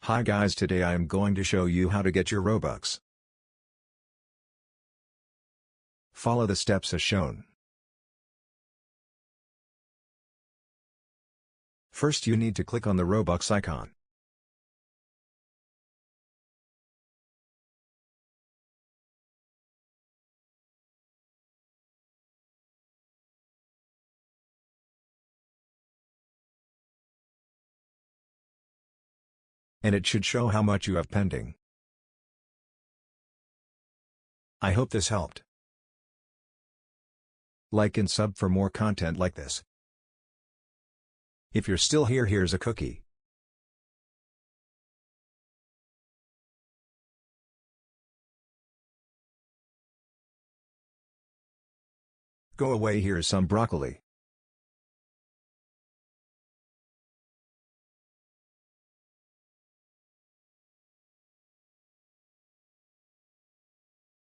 Hi guys, today I am going to show you how to get your Robux. Follow the steps as shown. First you need to click on the Robux icon. And it should show how much you have pending. I hope this helped. Like and sub for more content like this. If you're still here, here's a cookie. Go away, here's some broccoli.